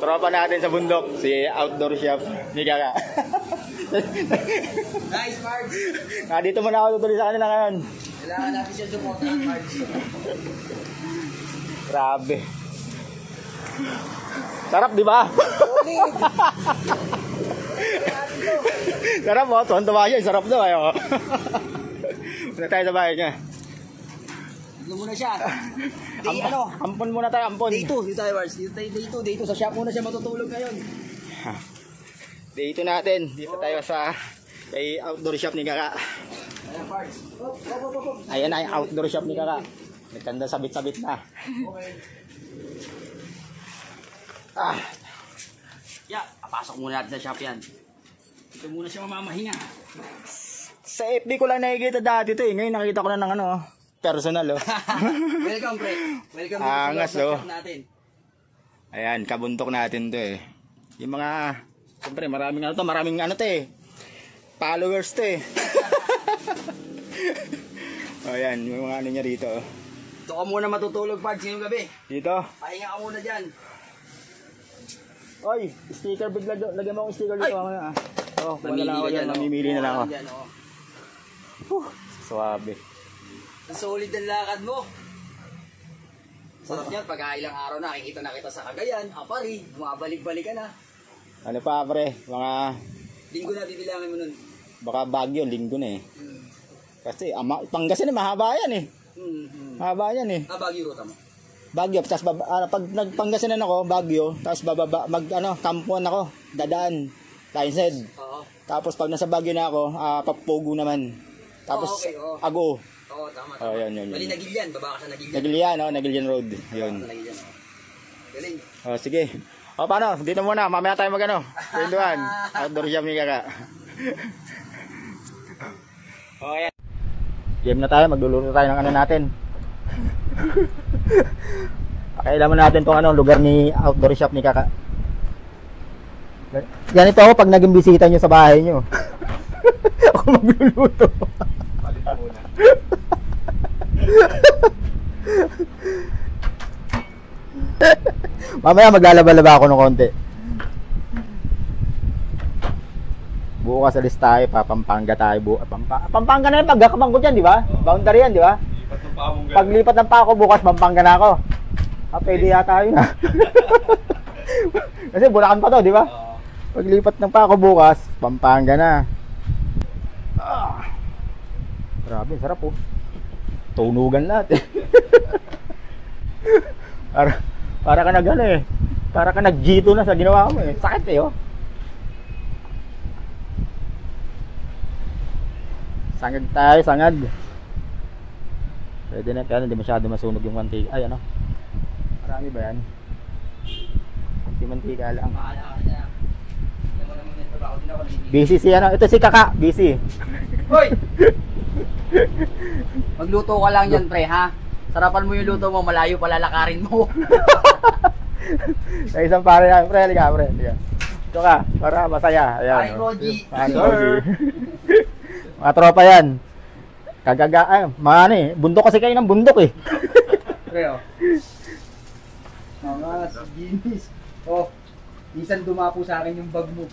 Tropa natin sa bundok, si Outdoor Shop ni Kaka. Nice, Marge! Dito muna ako tutuloy sa kanila ngayon. Kailangan natin siya support, Marge. Grabe. Sarap, di ba? Sarap mo, tuwan-tuwa siya. Sarap daw, ayo. Muna tayo sa bahay niya. Dito muna siya. Ampon muna tayo, ampon. Dito tayo, Marge. Dito sa shop muna siya matutulog ngayon. Dito natin. Dito tayo sa kay Outdoor Shop ni Kaka. Ayan, Marge. Ayan na yung Outdoor Shop ni Kaka. Nagkanda sabit-sabit na. Okay. Papasok muna natin sa shop yan. Dito muna siya mamamahinga. Sa FB ko lang nakikita dati ito eh. Ngayon nakita ko na ng ano, personal oh. Welcome, pre. Welcome Angas, sa oh. shop natin. Ayan, kabuntok natin to eh. Yung mga, siyempre maraming ano to eh. Followers to eh. O yan, yung mga ano niya rito oh. Ito ka muna matutulog, Pards, ngayong gabi. Dito. Pahinga ka muna dyan. Oy, sticker bigla do. Lagyan mo akong sticker dito mamaya ah. Oh, Mamili wala na ako ka dyan. dyan, oh. Mamimili na lang ako. Dyan, oh. Suwabe. Ang solid ang lakad mo. Sarap yan, pag ilang araw na, nakikita na kita sa Cagayan, Apari, bumabalik-balik ka na. Ano pa pre, mga Linggo na bibilangin mo nun. baka Baguio, linggo na eh. Kasi Pangasinan mahaba yan eh. Mahaba yan eh. Baguio ruta mo. Baguio, tapos pag nagpangasinan ako, Baguio, tapos bababa, kampuan ako, dadaan, Lionshead. Oo. Tapos pag nasa Baguio na ako, Papugo naman. Tapos okay, oh. Ago. Oo, tama. Oh, yan. Bali Nagilian, baba ka sa Nagilian. Nagilian, Nagilian Road. Yun. Nagilian, oh. Galing. Oh, sige. O, paano? Dito muna, mamaya tayo magano. Pinduan. Outdoor Shop ni Kaka. O, ayan. Game na tayo, magluluto tayo ng ano natin. Pakailaman natin tong lugar ni Outdoor Shop ni Kaka. Ganito ako pag naging bisita nyo sa bahay nyo. Ako magluluto. Palit muna. Mamaya maglalaba-laba ako ng konti. Bukas alis tayo, Pampanga tayo. Pampanga na yung pagkakabang ko dyan, di ba? Boundary yan, di ba? Paglipat ng pako bukas, Pampanga na ako. Pwede yata yun. Kasi Bulacan pa to, di ba? Paglipat ng pako bukas, Pampanga na. Grabe, sarap po. Tunugan lahat eh. Para ka nag ano eh. Para ka nag-G2 na sa ginawa mo eh. Sakit eh oh. Sangag tayo, sangag. Pwede na, kaya hindi masyado masunog yung mantika. Ay ano. Marami ba yan? Mantika lang. Busy si ano. Ito si Kaka, busy. Hoy! Magluto ka lang yan, pre, ha? Sarapan mo yung luto mo, malayo palalakarin mo. Sa isang pare yan, pre, liga, pre. Liga. Ito ka, para masaya. Ayan, Ay, Koji. Mga tropa yan. Mga ano eh, bundok kasi kayo ng bundok eh. Pre, oh. Mga ginis. Oh, minsan dumapo sa akin yung bag mo.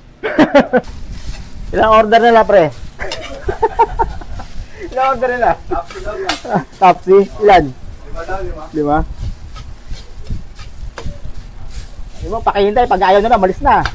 Ilang order nila, pre? Ilang order nila? Tapsi, ilan? 5? Hindi mo, pakihintay. Pag ayaw na, malis na.